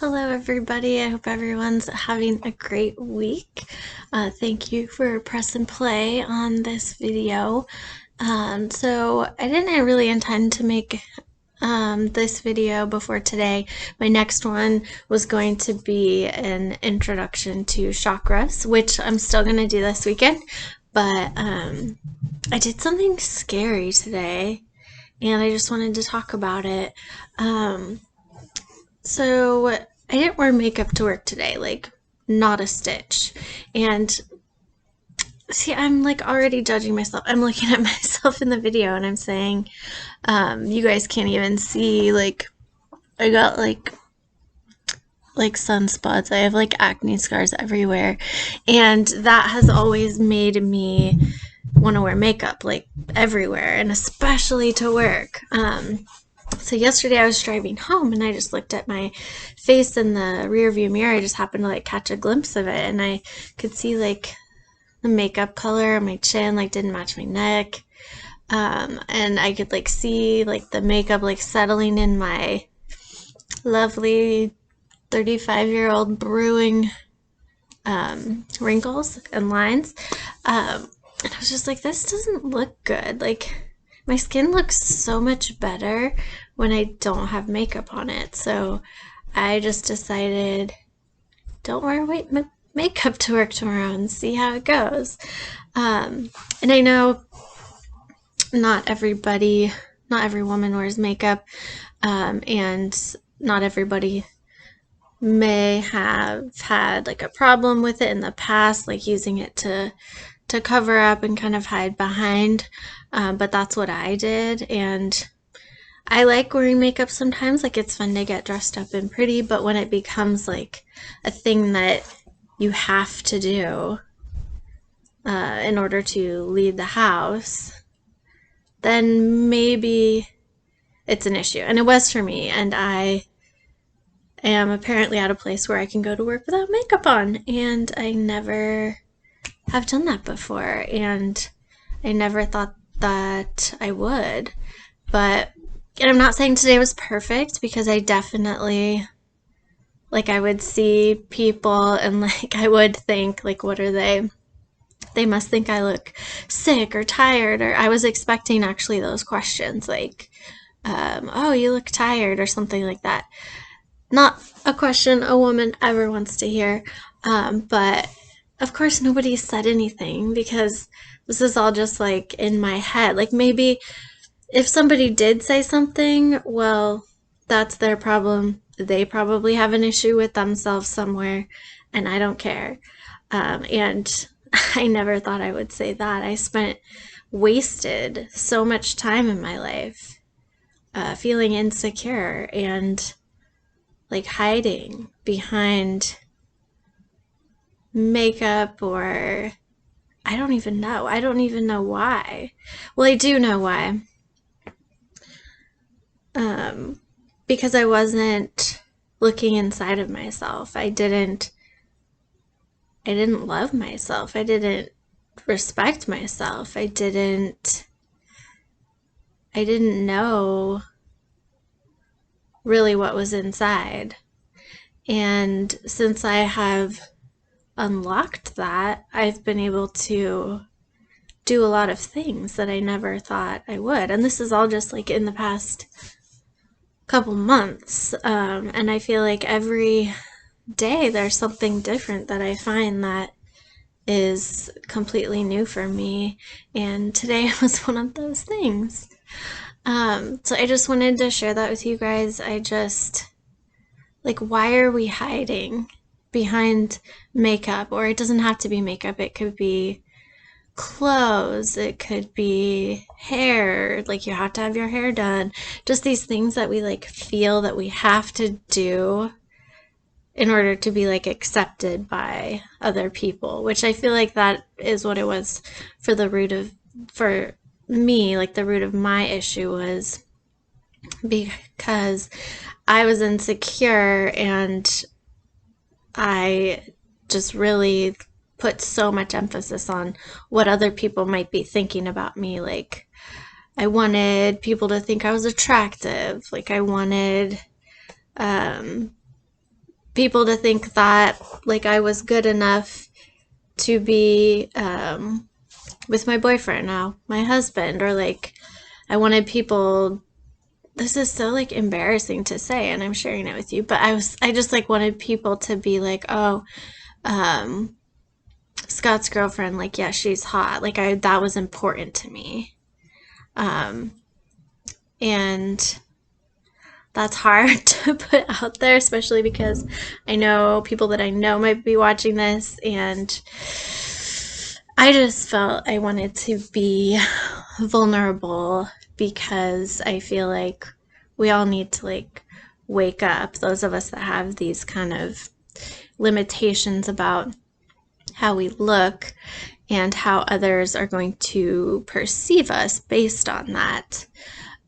Hello, everybody. I hope everyone's having a great week. Thank you for pressing play on this video. So I didn't really intend to make this video before today. My next one was going to be an introduction to chakras, which I'm still going to do this weekend. But I did something scary today, and I just wanted to talk about it. So I didn't wear makeup to work today, like not a stitch. And see, I'm like already judging myself. I'm looking at myself in the video and I'm saying, you guys can't even see, like, I got like sunspots. I have like acne scars everywhere. And that has always made me want to wear makeup like everywhere and especially to work. So yesterday I was driving home and I just looked at my face in the rear view mirror. I just happened to like catch a glimpse of it and I could see like the makeup color on my chin like didn't match my neck. And I could like see like the makeup like settling in my lovely 35-year-old brewing wrinkles and lines. And I was just like, this doesn't look good. Like, my skin looks so much better when I don't have makeup on it. So I just decided, don't wear white makeup to work tomorrow and see how it goes. And I know not every woman wears makeup, and not everybody may have had like a problem with it in the past, like using it to cover up and kind of hide behind. But that's what I did. And I like wearing makeup sometimes. Like it's fun to get dressed up and pretty. But when it becomes like a thing that you have to do in order to leave the house, then maybe it's an issue. And it was for me. And I am apparently at a place where I can go to work without makeup on. And I never have done that before, and I never thought that I would. But, and I'm not saying today was perfect because I definitely, like, I would see people and like I would think, like, what are they? They must think I look sick or tired, or I was expecting actually those questions, like, oh, you look tired, or something like that. Not a question a woman ever wants to hear, but of course nobody said anything because this is all just like in my head. Like maybe if somebody did say something, well, that's their problem. They probably have an issue with themselves somewhere, and I don't care. And I never thought I would say that. I wasted so much time in my life feeling insecure and like hiding behind makeup, or I don't even know. I don't even know why. Well, I do know why. Because I wasn't looking inside of myself. I didn't love myself. I didn't respect myself. I didn't know really what was inside. And since I have unlocked that, I've been able to do a lot of things that I never thought I would. And this is all just like in the past couple months. And I feel like every day there's something different that I find that is completely new for me. And today was one of those things. So I just wanted to share that with you guys. Like, why are we hiding behind makeup? Or it doesn't have to be makeup, it could be clothes, it could be hair, like you have to have your hair done. Just these things that we like feel that we have to do in order to be like accepted by other people, which I feel like that is what it was for for me, like the root of my issue was because I was insecure and I just really put so much emphasis on what other people might be thinking about me. Like, I wanted people to think I was attractive. Like, I wanted people to think that like I was good enough to be with my boyfriend now, my husband, or like I wanted people, this is so like embarrassing to say and I'm sharing it with you, but I just like wanted people to be like, oh, Scott's girlfriend, like, yeah, she's hot. Like that was important to me. And that's hard to put out there, especially because I know people that I know might be watching this, and I just felt I wanted to be vulnerable because I feel like we all need to like wake up, those of us that have these kind of limitations about how we look and how others are going to perceive us based on that.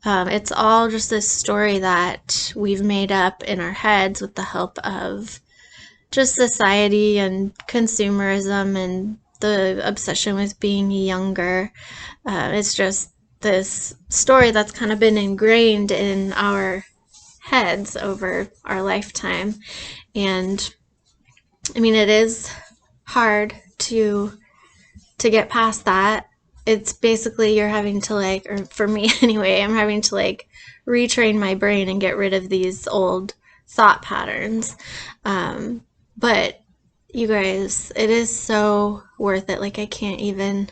It's all just this story that we've made up in our heads with the help of just society and consumerism and the obsession with being younger. It's just this story that's kind of been ingrained in our heads over our lifetime. And I mean, it is hard to get past that. It's basically you're having to like, or for me anyway, I'm having to like retrain my brain and get rid of these old thought patterns. But you guys, it is so worth it. Like I can't even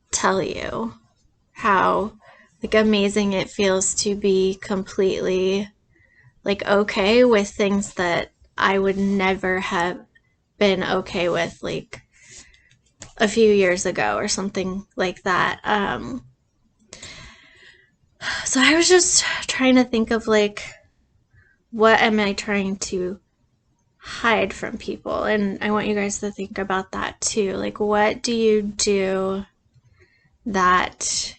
tell you how like amazing it feels to be completely like okay with things that I would never have been okay with like a few years ago or something like that. So I was just trying to think of like, what am I trying to hide from people? And I want you guys to think about that too. Like, what do you do that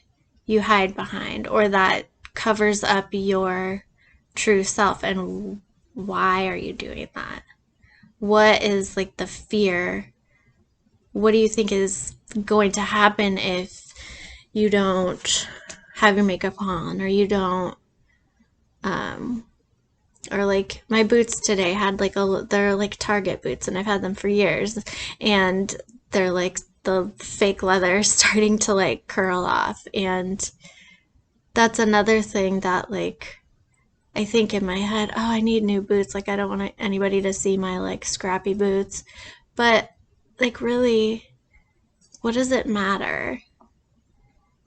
you hide behind or that covers up your true self? And why are you doing that? What is like the fear? What do you think is going to happen if you don't have your makeup on, or you don't, or like my boots today had like they're like Target boots and I've had them for years, and they're like the fake leather starting to like curl off. And that's another thing that like I think in my head, oh, I need new boots. Like I don't want anybody to see my like scrappy boots. But like really, what does it matter?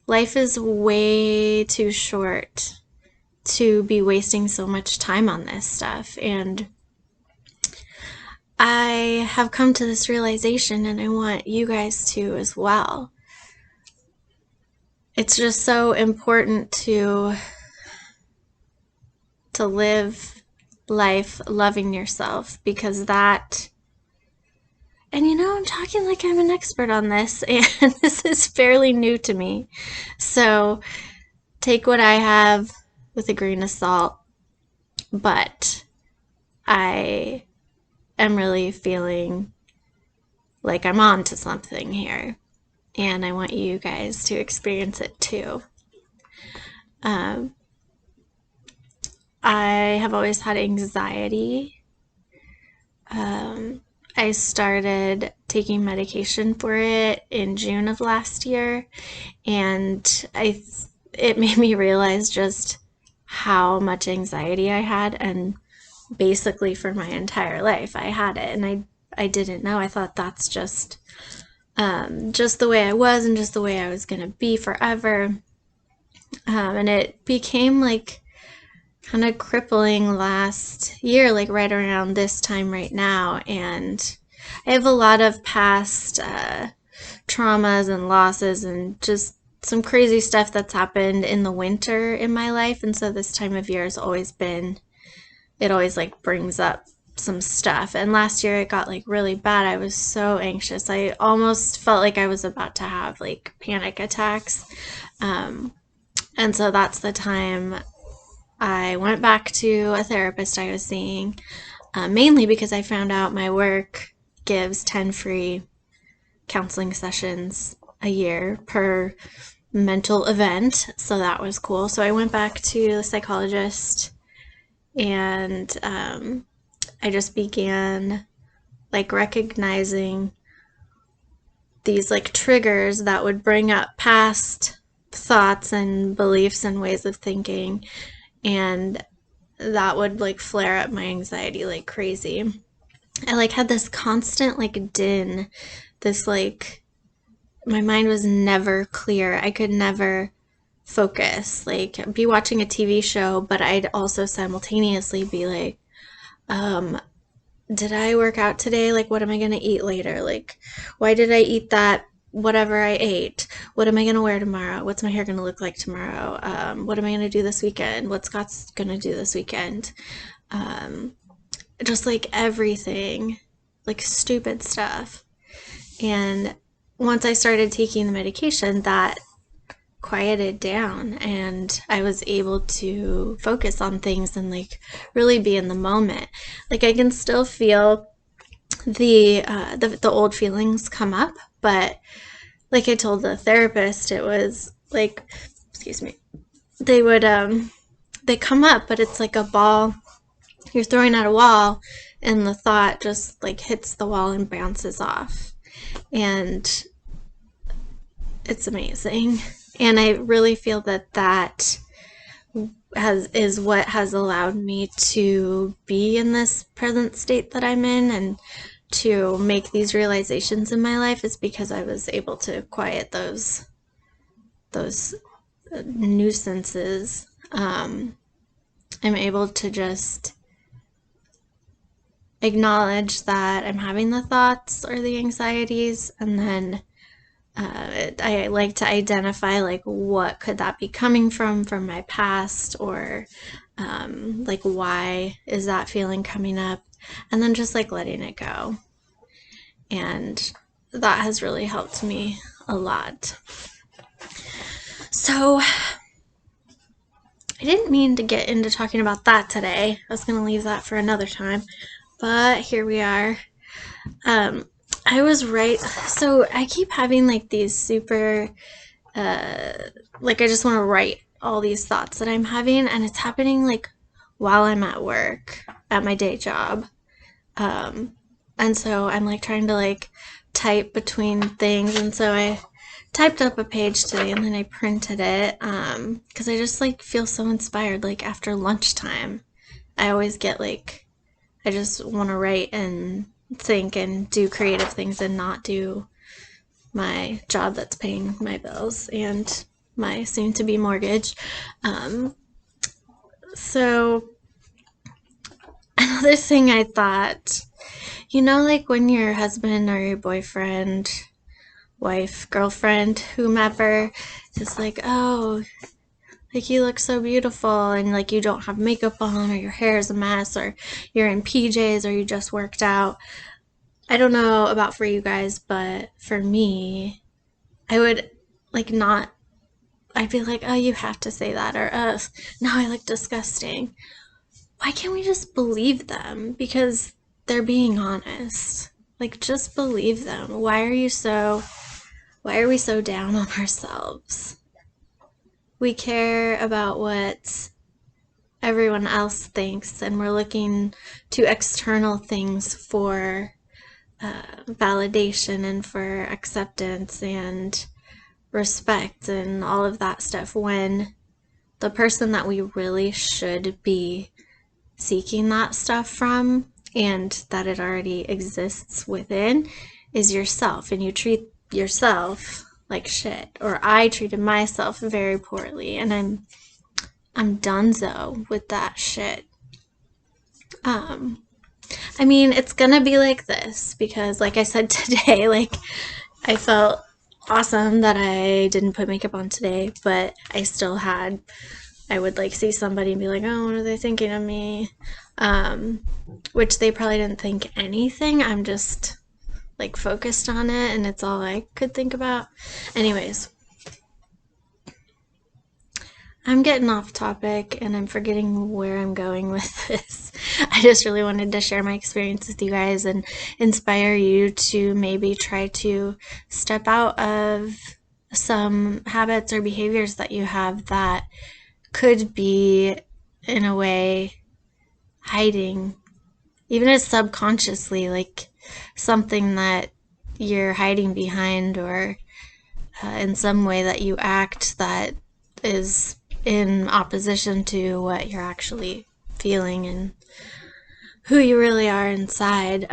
Life is way too short to be wasting so much time on this stuff. And I have come to this realization, and I want you guys to as well. It's just so important to live life loving yourself, because that, and you know, I'm talking like I'm an expert on this, and this is fairly new to me. So take what I have with a grain of salt, but I am really feeling like I'm on to something here, and I want you guys to experience it too. I have always had anxiety. I started taking medication for it in June of last year, and it made me realize just how much anxiety I had, and basically for my entire life I had it, and I didn't know. I thought that's just the way I was and just the way I was gonna be forever. And it became like kind of crippling last year, like right around this time right now. And I have a lot of past traumas and losses and just some crazy stuff that's happened in the winter in my life. And so this time of year has always been, it always like brings up some stuff. And last year it got like really bad. I was so anxious. I almost felt like I was about to have like panic attacks. And so that's the time I went back to a therapist I was seeing, mainly because I found out my work gives 10 free counseling sessions a year per mental event. So that was cool. So I went back to the psychologist, and I just began like recognizing these like triggers that would bring up past thoughts and beliefs and ways of thinking, and that would like flare up my anxiety like crazy. I like had this constant like din, this like my mind was never clear. I could never focus. Like be watching a TV show, but I'd also simultaneously be like, did I work out today? Like, what am I going to eat later? Like, why did I eat that whatever I ate? What am I going to wear tomorrow? What's my hair going to look like tomorrow? What am I going to do this weekend? What Scott's going to do this weekend? Just like everything, like stupid stuff. And once I started taking the medication, that quieted down and I was able to focus on things and like really be in the moment. Like I can still feel the old feelings come up, but like I told the therapist, it was like, excuse me, they would they come up, but it's like a ball you're throwing at a wall, and the thought just like hits the wall and bounces off, and it's amazing. And I really feel that that is what has allowed me to be in this present state that I'm in and to make these realizations in my life, is because I was able to quiet those nuisances. I'm able to just acknowledge that I'm having the thoughts or the anxieties, and then I like to identify like what could that be coming from my past, or like why is that feeling coming up, and then just like letting it go. And that has really helped me a lot. So I didn't mean to get into talking about that today. I was going to leave that for another time, but here we are. I was right. So I keep having like these super, like I just want to write all these thoughts that I'm having, and it's happening like while I'm at work at my day job. And so I'm like trying to like type between things, and so I typed up a page today and then I printed it because I just like feel so inspired. Like after lunchtime, I always get like, I just want to write and think and do creative things and not do my job that's paying my bills and my soon-to-be mortgage. So another thing I thought, you know, like when your husband or your boyfriend, wife, girlfriend, whomever is like, oh, like you look so beautiful, and like you don't have makeup on, or your hair is a mess, or you're in PJs, or you just worked out. I don't know about for you guys, but for me, I would like not, I'd be like, oh, you have to say that, or no, I look disgusting. Why can't we just believe them? Because they're being honest. Like, just believe them. Why are we so down on ourselves? We care about what everyone else thinks, and we're looking to external things for validation and for acceptance and respect and all of that stuff, when the person that we really should be seeking that stuff from, and that it already exists within, is yourself. And you treat yourself like shit, or I treated myself very poorly, and I'm donezo with that shit. I mean, it's gonna be like this because, like I said today, like I felt awesome that I didn't put makeup on today, but I still had, I would like see somebody and be like, oh, what are they thinking of me? Which they probably didn't think anything. I'm just like focused on it, and it's all I could think about. Anyways, I'm getting off topic and I'm forgetting where I'm going with this. I just really wanted to share my experience with you guys and inspire you to maybe try to step out of some habits or behaviors that you have that could be, in a way, hiding even if subconsciously, like something that you're hiding behind, or in some way that you act that is in opposition to what you're actually feeling and who you really are inside.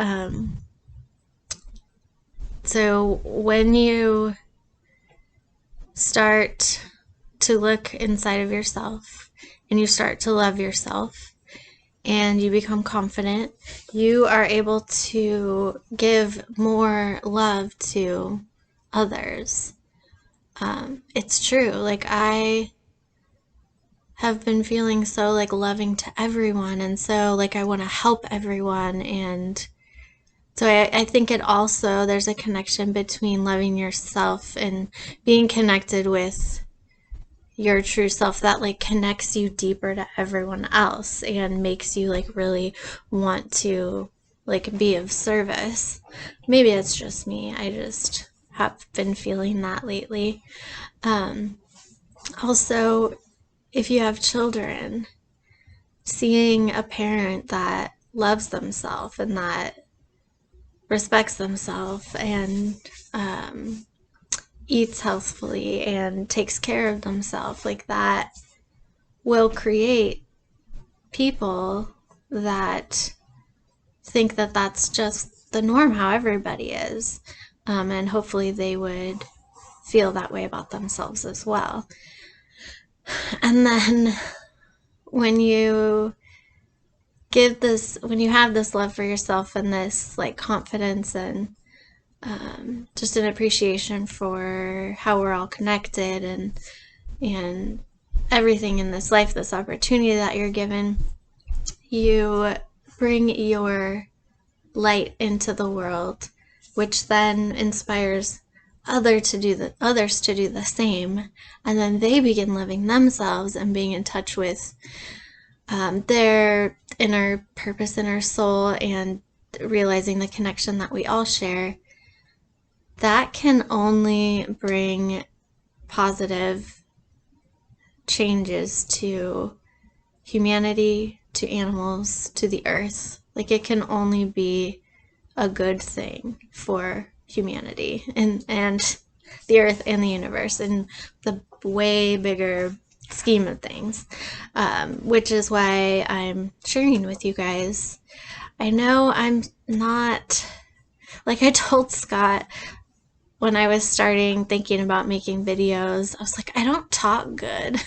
So when you start to look inside of yourself and you start to love yourself and you become confident, you are able to give more love to others. It's true. Like, I have been feeling so like loving to everyone, and so like I want to help everyone. And so I think it also, there's a connection between loving yourself and being connected with your true self that like connects you deeper to everyone else and makes you like really want to like be of service. Maybe it's just me. I just have been feeling that lately. Also, if you have children, seeing a parent that loves themselves and that respects themselves and eats healthfully and takes care of themselves, like that will create people that think that that's just the norm, how everybody is. And hopefully they would feel that way about themselves as well. And then when you when you have this love for yourself and this like confidence and just an appreciation for how we're all connected and everything in this life, this opportunity that you're given, you bring your light into the world, which then inspires others to do the same, and then they begin loving themselves and being in touch with their inner purpose, inner soul, and realizing the connection that we all share. That can only bring positive changes to humanity, to animals, to the earth. Like, it can only be a good thing for humanity and the earth and the universe in the way bigger scheme of things, which is why I'm sharing with you guys. I know I'm not, like I told Scott when I was starting thinking about making videos, I was like, I don't talk good.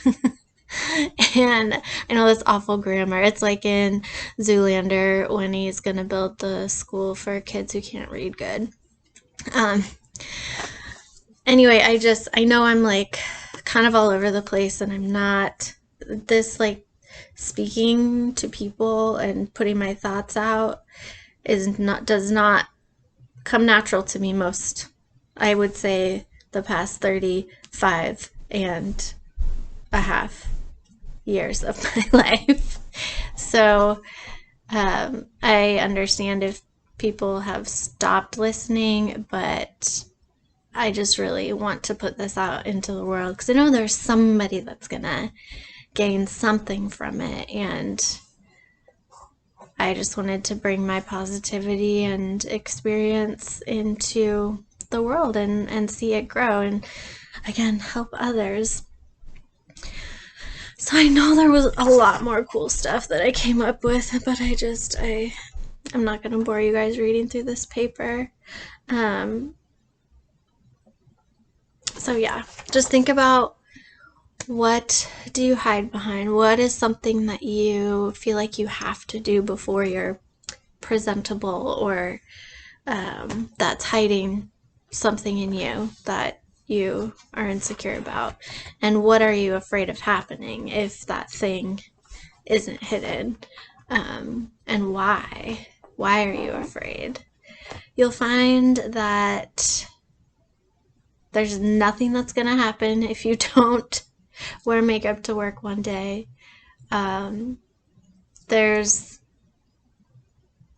And I know that's awful grammar. It's like in Zoolander when he's gonna build the school for kids who can't read good. Um, anyway, I know I'm like kind of all over the place, and I'm not this like speaking to people and putting my thoughts out does not come natural to me most, I would say, the past 35 and a half years of my life. So I understand if people have stopped listening, but I just really want to put this out into the world because I know there's somebody that's gonna gain something from it, and I just wanted to bring my positivity and experience into the world and see it grow and again help others. So I know there was a lot more cool stuff that I came up with, but I'm not gonna bore you guys reading through this paper. So yeah, just think about, what do you hide behind? What is something that you feel like you have to do before you're presentable, or that's hiding something in you that you are insecure about? And what are you afraid of happening if that thing isn't hidden? And why? Why are you afraid? You'll find that there's nothing that's going to happen if you don't wear makeup to work one day. There's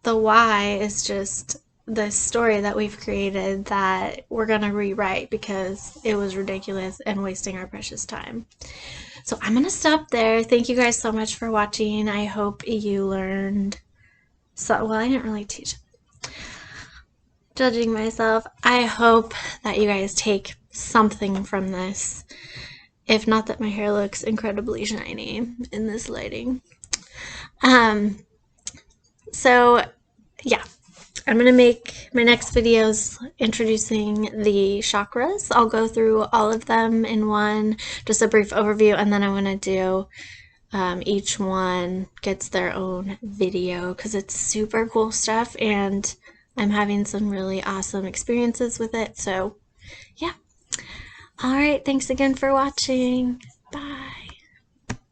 the why is just the story that we've created that we're going to rewrite because it was ridiculous and wasting our precious time. So I'm going to stop there. Thank you guys so much for watching. I hope you learned So, well, I didn't really teach it. Judging myself. I hope that you guys take something from this. If not, that my hair looks incredibly shiny in this lighting. So yeah, I'm gonna make my next videos introducing the chakras. I'll go through all of them in one, just a brief overview, and then I want to do each one gets their own video because it's super cool stuff and I'm having some really awesome experiences with it. So yeah. All right, thanks again for watching. Bye.